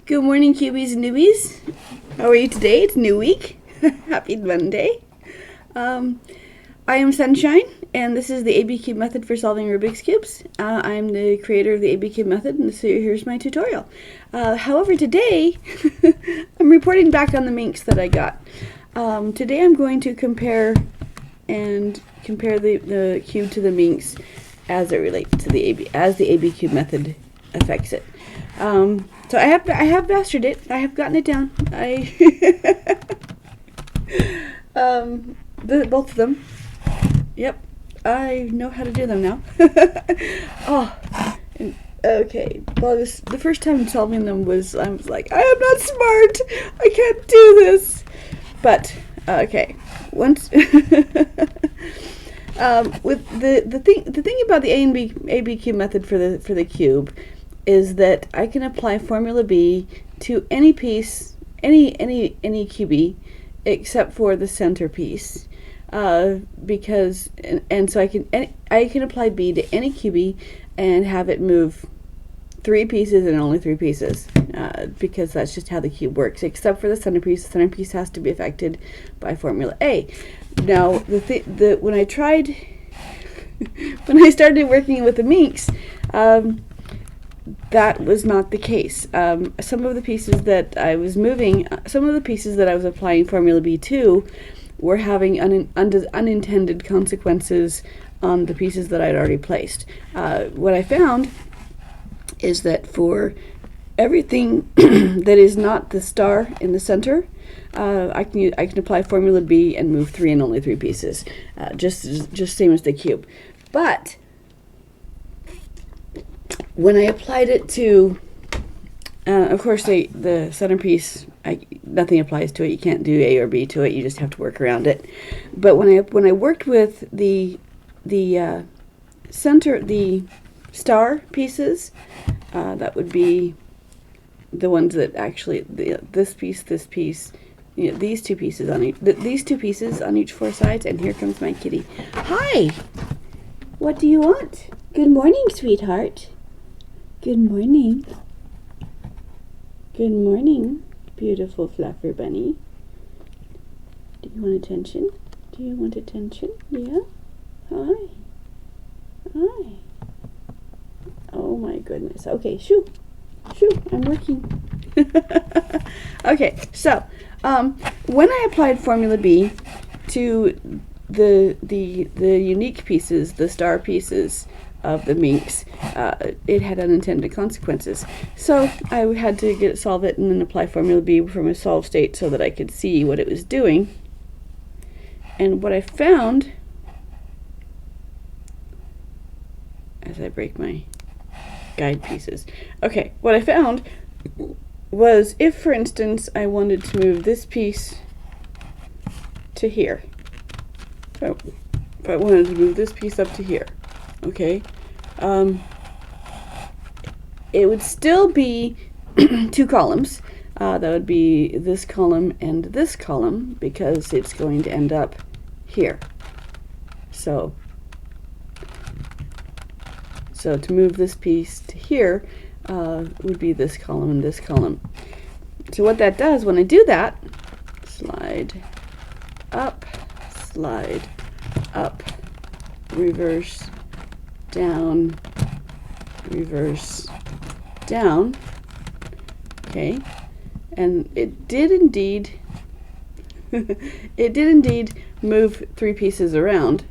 Good morning, cubies and newbies. How are you today? It's a new week. Happy Monday. I am Sunshine, and this is the ABCube method for solving Rubik's Cubes. I'm the creator of the ABCube method, and so here's my tutorial. However, today, I'm reporting back on the minks that I got. Today I'm going to compare the cube to the minks as it relates to the ABCube method affects it. So I have mastered it. I have gotten it down. Both of them. Yep, I know how to do them now. Okay. Well, the first time solving them I was like, I am not smart. I can't do this. But okay, once with the thing about the ABCube method for the cube is that I can apply formula B to any piece, any cubie, except for the centerpiece, because so I can apply B to any cubie and have it move 3 pieces and only 3 pieces, because that's just how the cube works. Except for the centerpiece has to be affected by formula A. Now when I started working with the minks, that was not the case. Some of the pieces that I was applying formula B to were having unintended consequences on the pieces that I'd already placed. What I found is that for everything that is not the star in the center, I can apply formula B and move 3 and only 3 pieces, just same as the cube. But when I applied it to, of course, the centerpiece, nothing applies to it. You can't do A or B to it. You just have to work around it. But when I worked with the star pieces, that would be the ones that actually this piece, these two pieces on each 4 sides. And here comes my kitty. Hi. What do you want? Good morning, sweetheart. Good morning. Good morning, beautiful fluffer bunny. Do you want attention? Do you want attention? Yeah? Hi. Hi. Oh my goodness. Okay, shoo. Shoo, I'm working. Okay, so when I applied formula B to the unique pieces, the star pieces of the minks, it had unintended consequences. So I had to solve it and then apply formula B from a solved state so that I could see what it was doing. And what I found, as I break my guide pieces, okay, what I found was if, for instance, I wanted to move this piece to here, if I wanted to move this piece up to here, okay, it would still be 2 columns. That would be this column and this column, because it's going to end up here. So to move this piece to here would be this column and this column. So what that does when I do that, slide up, reverse, down, reverse, down. Okay, and it did indeed move 3 pieces around,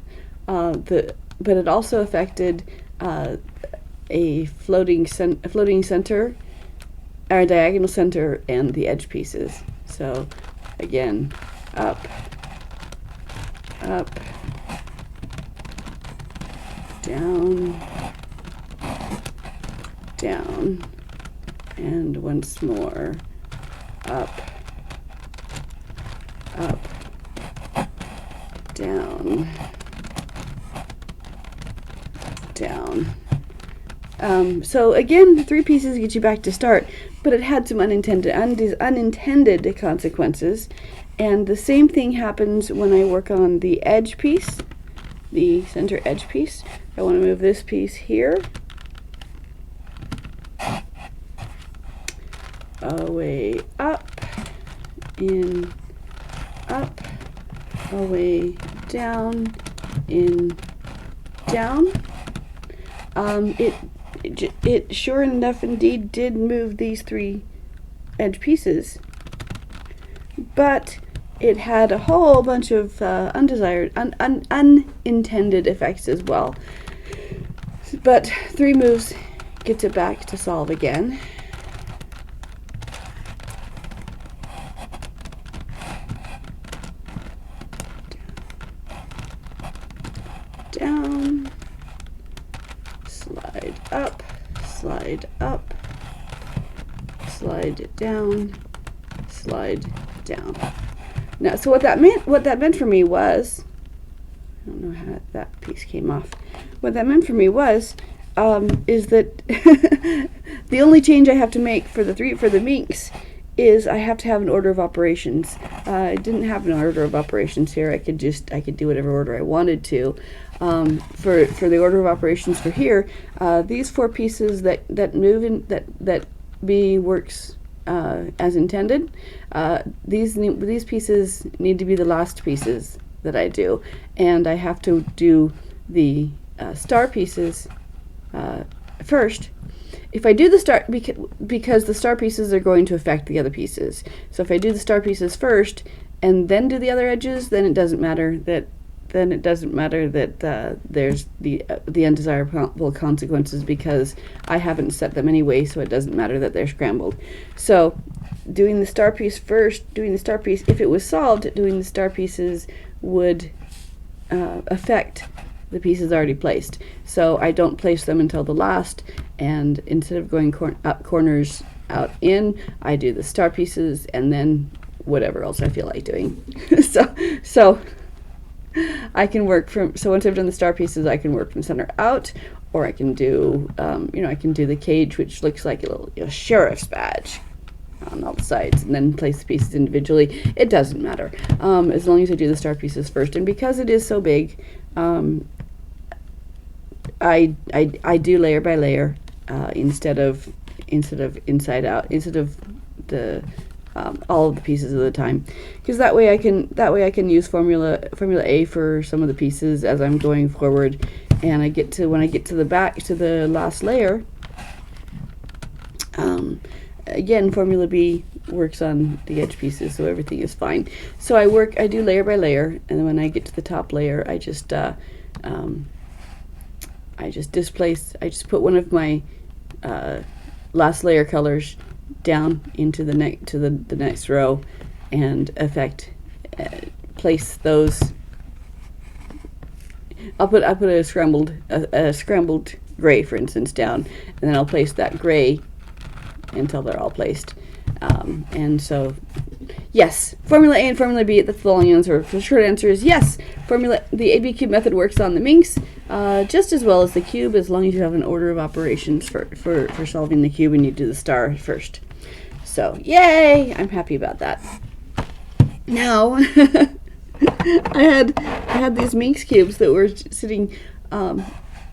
but it also affected a floating center, or diagonal center, and the edge pieces. So again, up, down, down, and once more, up, down, down. So again, the 3 pieces get you back to start, but it had some unintended consequences. And the same thing happens when I work on the edge piece, the center edge piece. I want to move this piece here, away, up, in, up, away, down, in, down. It sure enough indeed did move these 3 edge pieces, but it had a whole bunch of undesired, unintended effects as well. But 3 moves gets it back to solve again. Down, slide up, slide up, slide down, slide down. Now, so what that meant for me was, I don't know how that piece came off. What that meant for me was, is that the only change I have to make for the minks is I have to have an order of operations. I didn't have an order of operations here. I could do whatever order I wanted to. For the order of operations for here, these 4 pieces that move in that B works as intended. These pieces need to be the last pieces that I do, and I have to do the star pieces first. If I do the star, because the star pieces are going to affect the other pieces. So if I do the star pieces first and then do the other edges, then it doesn't matter that there's the undesirable consequences, because I haven't set them anyway, so it doesn't matter that they're scrambled. So doing the star piece first, if it was solved, doing the star pieces would affect the pieces already placed. So I don't place them until the last, and instead of going up corners out in, I do the star pieces and then whatever else I feel like doing. so I can work so once I've done the star pieces, I can work from center out, or I can do, I can do the cage, which looks like a little sheriff's badge on all the sides, and then place the pieces individually. It doesn't matter, as long as I do the star pieces first. And because it is so big, I do layer by layer instead of inside out, instead of the all of the pieces at a time, because that way I can use formula A for some of the pieces as I'm going forward, and when I get to the back, to the last layer, again formula B works on the edge pieces, so everything is fine. So I do layer by layer, and then when I get to the top layer, I just put one of my last layer colors down into the next row, and place those. I'll put a scrambled gray, for instance, down, and then I'll place that gray until they're all placed. And so, yes, formula A and formula B. That's the long answer. The short answer is yes. The ABCube method works on the minks just as well as the cube, as long as you have an order of operations for solving the cube, and you do the star first. So, yay! I'm happy about that. Now, I had these minks cubes that were sitting on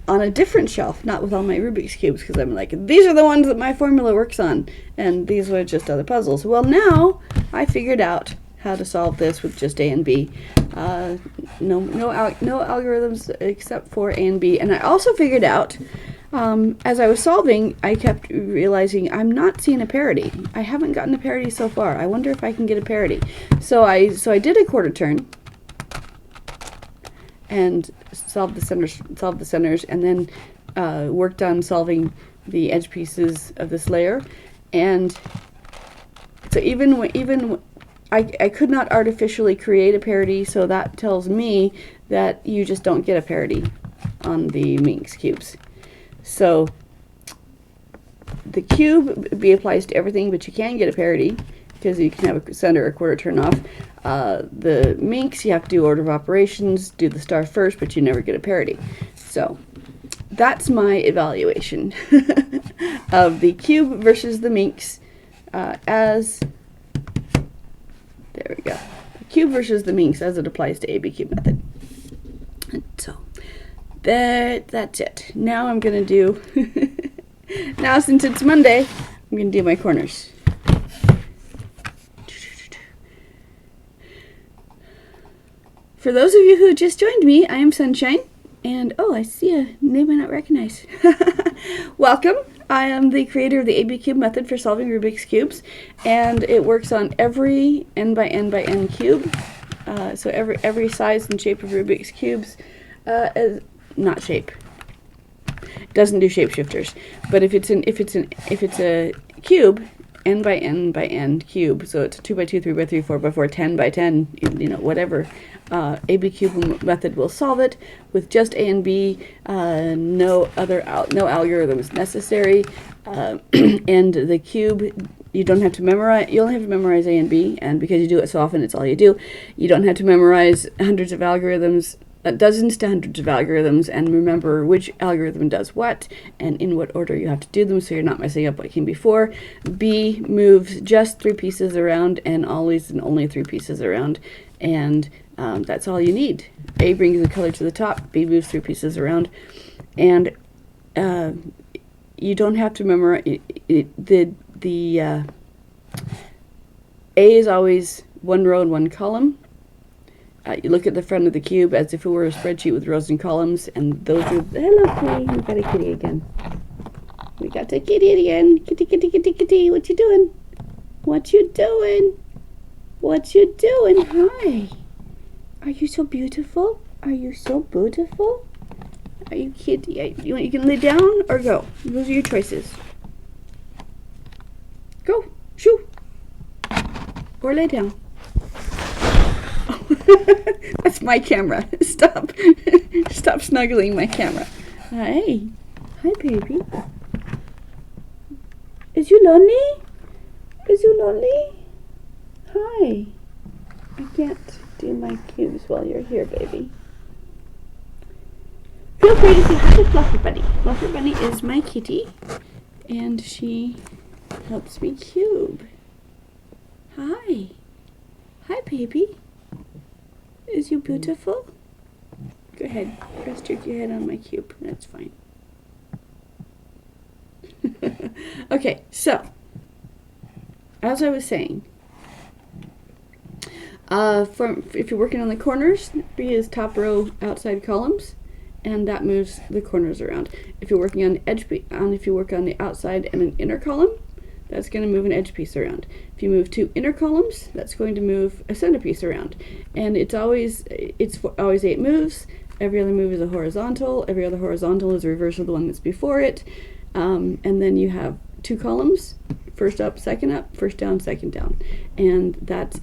a different shelf, not with all my Rubik's cubes, because I'm like, these are the ones that my formula works on, and these were just other puzzles. Well, now I figured out how to solve this with just A and B. No algorithms except for A and B. And I also figured out, as I was solving, I kept realizing I'm not seeing a parity. I haven't gotten a parity so far. I wonder if I can get a parity. So I did a quarter turn and solved the centers, and then worked on solving the edge pieces of this layer. And so even I could not artificially create a parity, so that tells me that you just don't get a parity on the minks cubes. So the cube B applies to everything, but you can get a parity because you can have a center or quarter turn off. The minks, you have to do order of operations, do the star first, but you never get a parity. So that's my evaluation of the cube versus the minks there we go. The cube versus the minks as it applies to ABCube method. And so that's it. Now I'm going to do, now since it's Monday, I'm going to do my corners. For those of you who just joined me, I am Sunshine, and oh, I see a name I not recognize. Welcome. I am the creator of the ABCube method for solving Rubik's Cubes, and it works on every n by n by n cube. So every size and shape of Rubik's Cubes, not shape. It doesn't do shapeshifters, but if it's a cube, n by n by n cube, so it's a 2 by 2, 3 by 3, 4 by 4, 10 by 10, whatever. ABCube method will solve it with just A and B, no algorithms necessary, and the cube you don't have to memorize. You only have to memorize A and B, and because you do it so often, it's all you do. You don't have to memorize hundreds of algorithms. Dozens to hundreds of algorithms, and remember which algorithm does what and in what order you have to do them, so you're not messing up what came before. B moves just 3 pieces around, and always and only 3 pieces around, and that's all you need. A brings the color to the top, B moves 3 pieces around, and you don't have to memorize A is always 1 row and 1 column. You look at the front of the cube as if it were a spreadsheet with rows and columns, and those are... Hello, kitty. We got a kitty again. We got a kitty again. Kitty, kitty, kitty, kitty. What you doing? What you doing? What you doing? Hi. Are you so beautiful? Are you so beautiful? Are you kitty? You can lay down or go. Those are your choices. Go. Shoo. Or lay down. That's my camera. Stop. Stop snuggling my camera. Hi. Hi, baby. Is you lonely? Is you lonely? Hi. I can't do my cubes while you're here, baby. Feel free to say hi to Fluffy Bunny. Fluffy Bunny is my kitty, and she helps me cube. Hi. Hi, baby. Is you beautiful? Go ahead, rest your head on my cube. That's fine. Okay, so as I was saying, if you're working on the corners, B is top row outside columns, and that moves the corners around. If you're working on the edge, if you work on the outside and an inner column, that's going to move an edge piece around. If you move 2 inner columns, that's going to move a centerpiece around. And it's always 8 moves. Every other move is a horizontal. Every other horizontal is a reverse of the one that's before it. And then you have 2 columns: first up, second up, first down, second down. And that's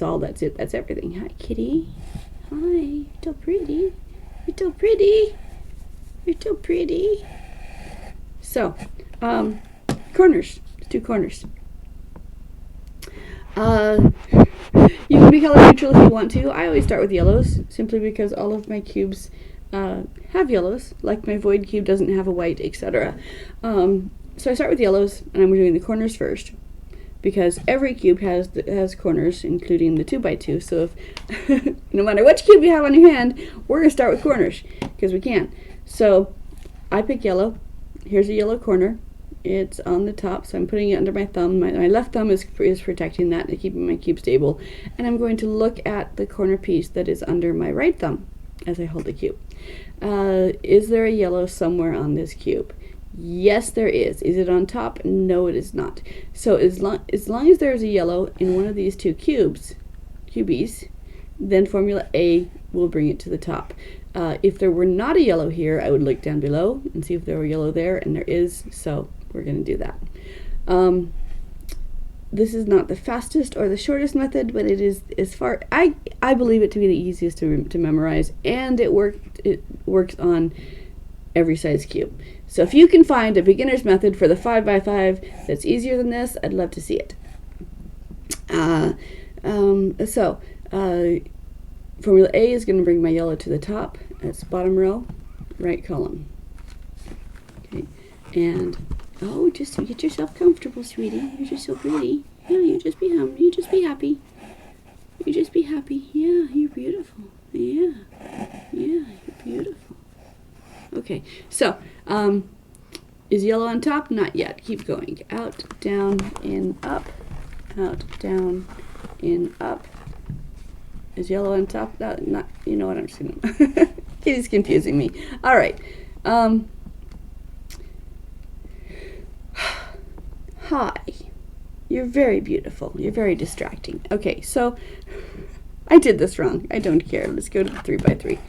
all. That's it. That's everything. Hi, kitty. Hi. You're so pretty. You're so pretty. You're so pretty. So, corners. 2 corners. You can be color neutral if you want to. I always start with yellows, simply because all of my cubes have yellows, like my void cube doesn't have a white, etc. So I start with yellows, and I'm doing the corners first, because every cube has corners, including the 2 by 2. So if no matter which cube you have on your hand, we're going to start with corners, because we can. So I pick yellow. Here's a yellow corner. It's on the top, so I'm putting it under my thumb. My left thumb is protecting that and keeping my cube stable. And I'm going to look at the corner piece that is under my right thumb as I hold the cube. Is there a yellow somewhere on this cube? Yes, there is. Is it on top? No, it is not. So as long as there's a yellow in one of these 2 cubies, then formula A will bring it to the top. If there were not a yellow here, I would look down below and see if there were yellow there, and there is, so we're going to do that. This is not the fastest or the shortest method, but it is I believe it to be the easiest to memorize, and it works on every size cube. So if you can find a beginner's method for the 5 by 5 that's easier than this, I'd love to see it. Formula A is going to bring my yellow to the top. That's bottom row, right column. Okay, and just get yourself comfortable, sweetie. You're just so pretty. Yeah, you just be happy. You just be happy. Yeah, you're beautiful. Yeah, you're beautiful. Okay, so is yellow on top? Not yet. Keep going. Out, down, in, up. Out, down, in, up. Is yellow on top? No, not, you know what, I'm just gonna, Kitty's confusing me. All right. Hi. You're very beautiful. You're very distracting. Okay, so I did this wrong. I don't care. Let's go to the 3 by 3.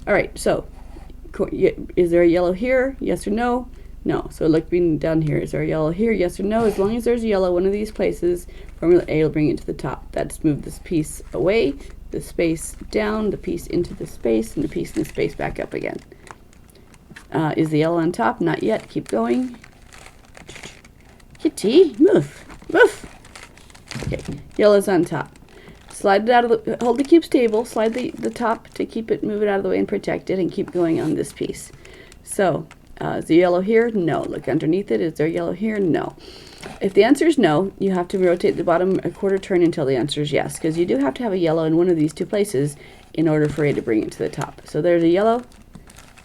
All right, so is there a yellow here? Yes or no? No. So looking down here, is there a yellow here? Yes or no? As long as there's a yellow one of these places, formula A will bring it to the top. That's move this piece away, the space down, the piece into the space, and the piece in the space back up again. Is the yellow on top? Not yet. Keep going. Kitty, move. Move. Okay, yellow's on top. Slide it out of the, hold the cube stable, slide the top to keep it, move it out of the way and protect it, and keep going on this piece. So, is the yellow here? No. Look underneath it. Is there yellow here? No. If the answer is no, you have to rotate the bottom a quarter turn until the answer is yes, because you do have to have a yellow in one of these two places in order for A to bring it to the top. So there's a yellow,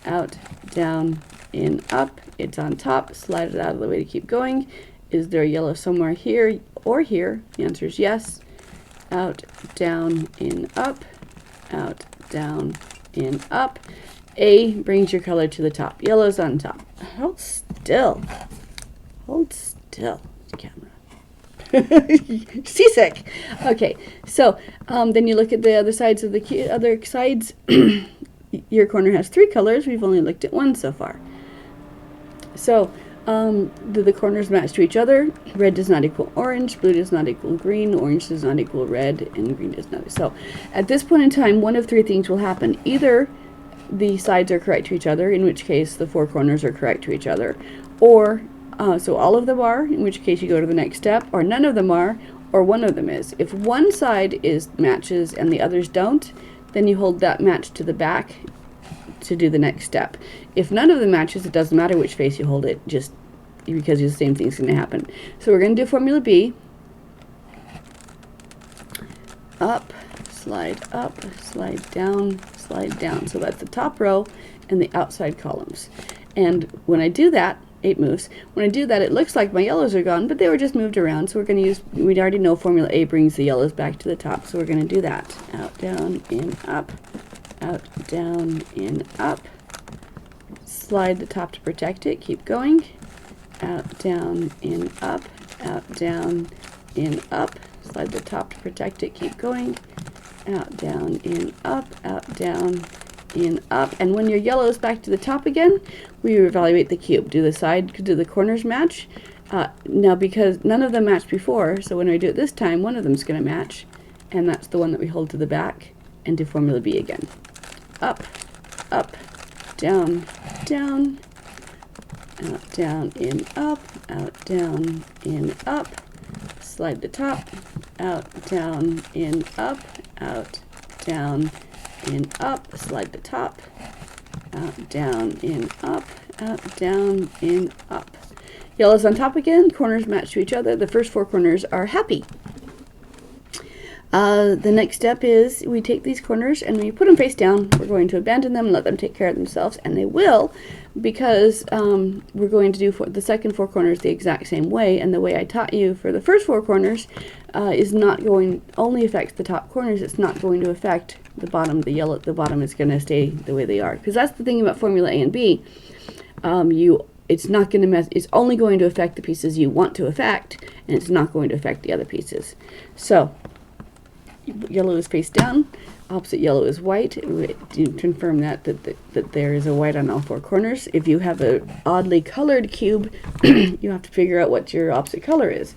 out, down, in, up. It's on top. Slide it out of the way to keep going. Is there a yellow somewhere here or here? The answer is yes. Out, down, in, up. Out, down, in, up. A brings your color to the top. Yellow's on top. Hold still. Hold still, camera. Seasick. Okay, so then you look at the other sides of the other sides. Your corner has 3 colors. We've only looked at 1 so far. So do the corners match to each other? Red does not equal orange, blue does not equal green, orange does not equal red, and green does not. So at this point in time, one of 3 things will happen. Either the sides are correct to each other, in which case the 4 corners are correct to each other, or so all of them are, in which case you go to the next step, or none of them are, or one of them is. If one side matches and the others don't, then you hold that match to the back to do the next step. If none of them matches, it doesn't matter which face you hold it, just because the same thing's going to happen. So we're going to do formula B. Up, slide down, slide down. So that's the top row and the outside columns. And when I do that, 8 moves. When I do that, it looks like my yellows are gone, but they were just moved around. So we're going to use, we already know formula A brings the yellows back to the top. So we're going to do that. Out, down, in, up. Out, down, in, up. Slide the top to protect it. Keep going. Out, down, in, up. Out, down, in, up. Slide the top to protect it. Keep going. Out, down, in, up. Out, down, in, up. And when your yellow is back to the top again, we evaluate the cube. Do the corners match? Now, because none of them matched before, so when I do it this time, one of them is going to match, and that's the one that we hold to the back, and do formula B again. Up, up, down, down, out, down, in, up, out, down, in, up. Slide the top, out, down, in, up, out, down, in, up. Slide the top, out, down, in, up, out, down, in, up. Yellow's on top again. Corners match to each other. The first 4 corners are happy. The next step is we take these corners and we put them face down. We're going to abandon them and let them take care of themselves, and they will, because we're going to do the second 4 corners the exact same way, and the way I taught you for the first 4 corners is not going, only affects the top corners. It's not going to affect the bottom. The yellow at the bottom is going to stay the way they are, because that's the thing about formula A and B. It's not going to mess. It's only going to affect the pieces you want to affect, and it's not going to affect the other pieces. So yellow is face down, opposite yellow is white. You confirm that there is a white on all 4 corners. If you have an oddly colored cube, you have to figure out what your opposite color is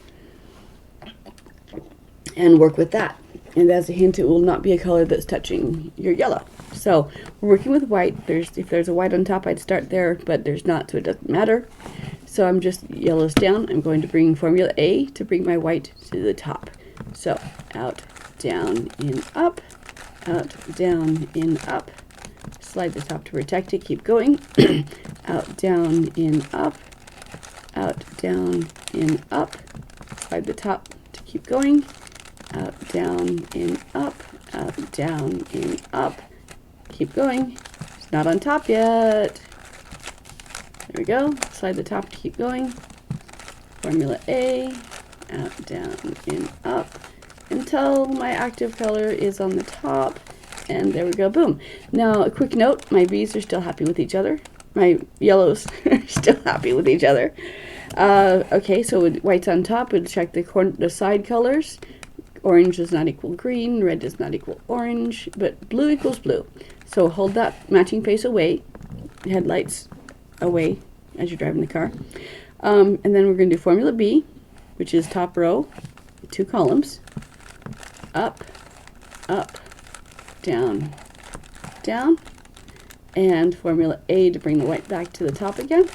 and work with that. And as a hint, it will not be a color that's touching your yellow. So we're working with white. If there's a white on top, I'd start there, but there's not, so it doesn't matter. So I'm just yellow's down. I'm going to bring formula A to bring my white to the top. So out, down, in, up, out, down, in, up. Slide the top to protect it. Keep going. Out, down, in, up, out, down, in, up. Slide the top to keep going. Out, down, in, up, out, down, in, up. Keep going. It's not on top yet. There we go. Slide the top to keep going. Formula A, out, down, in, up, until my active color is on the top. And there we go, boom. Now, a quick note, my B's are still happy with each other. My yellows are still happy with each other. Okay, so with white's on top, we'll check the side colors. Orange does not equal green, red does not equal orange, but blue equals blue. So hold that matching face away, headlights away as you're driving the car. And then we're going to do Formula B, which is top row, 2 columns, up, up, down, down, and Formula A to bring the white back to the top again.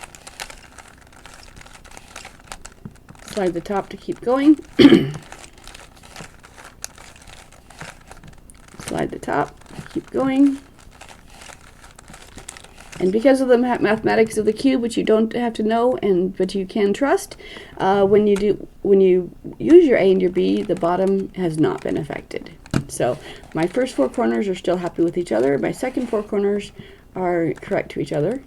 Slide the top to keep going. Slide the top, keep going. And because of the mathematics of the cube, which you don't have to know, but you can trust, when you use your A and your B, the bottom has not been affected. So my first 4 corners are still happy with each other. My second 4 corners are correct to each other.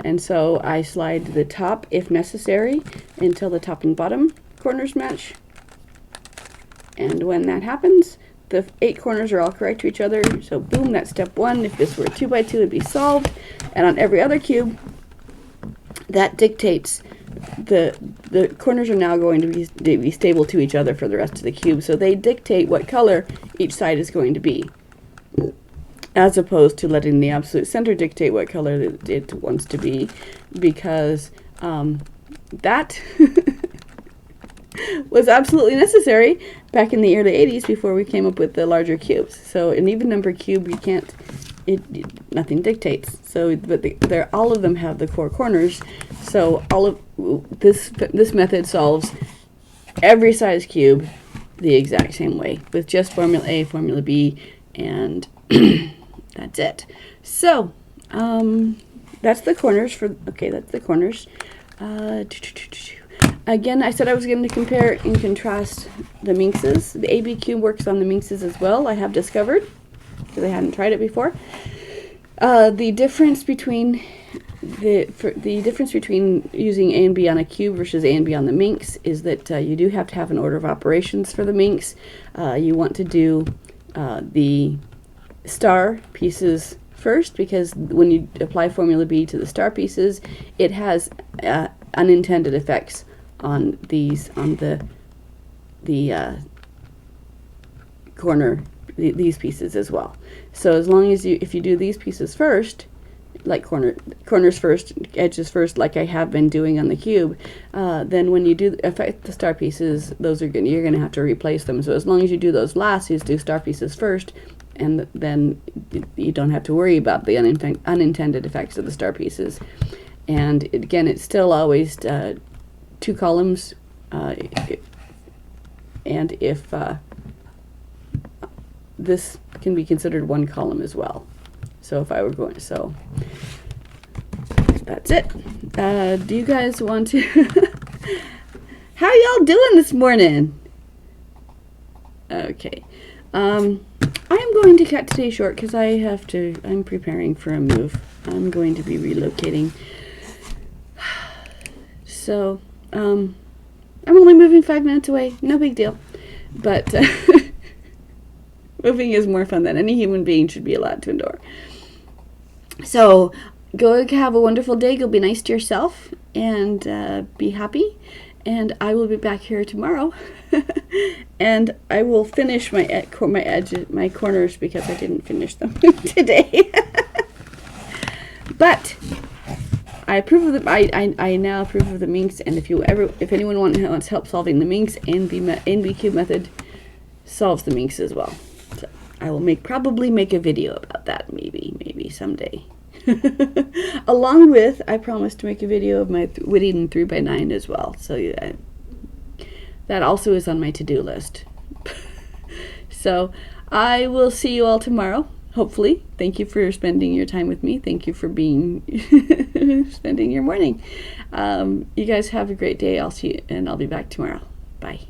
And so I slide the top, if necessary, until the top and bottom corners match. And when that happens, the 8 corners are all correct to each other. So boom, that's step 1. If this were a 2x2, it'd be solved. And on every other cube, that dictates the corners are now going to be stable to each other for the rest of the cube. So they dictate what color each side is going to be, as opposed to letting the absolute center dictate what color it wants to be, because that was absolutely necessary back in the early 80s before we came up with the larger cubes. So an even number cube, you can't, nothing dictates. So, but all of them have the 4 corners. So all of this method solves every size cube the exact same way with just Formula A, Formula B, and that's it. So that's the corners for, okay, that's the corners. Again, I said I was going to compare and contrast the minxes. The ABCube works on the minxes as well, I have discovered, because I hadn't tried it before. The difference between using A and B on a cube versus A and B on the minx is that you do have to have an order of operations for the minx. You want to do the star pieces first, because when you apply Formula B to the star pieces, it has unintended effects on these, on the corner, these pieces as well. So as long as if you do these pieces first, like corners first, edges first, like I have been doing on the cube, then when you do affect the star pieces, you're going to have to replace them. So as long as you do those last, you do star pieces first, and then you don't have to worry about the unintended effects of the star pieces. And again, it's still always 2 columns, and if this can be considered 1 column as well. So if I were going, so that's it. Do you guys want to? How y'all doing this morning? Okay. I'm going to cut today short because I'm preparing for a move. I'm going to be relocating. So, I'm only moving 5 minutes away. No big deal. But moving is more fun than any human being should be allowed to endure. So, go have a wonderful day. Go be nice to yourself and be happy. And I will be back here tomorrow. And I will finish my corners because I didn't finish them today. But I approve of the I now approve of the minx, and if anyone wants help solving the minx, ABCube method solves the minx as well. So I will probably make a video about that maybe someday. Along with, I promise to make a video of my Whittington 3x9 as well. So that also is on my to-do list. So I will see you all tomorrow. Hopefully. Thank you for spending your time with me. Thank you for spending your morning. You guys have a great day. I'll see you, and I'll be back tomorrow. Bye.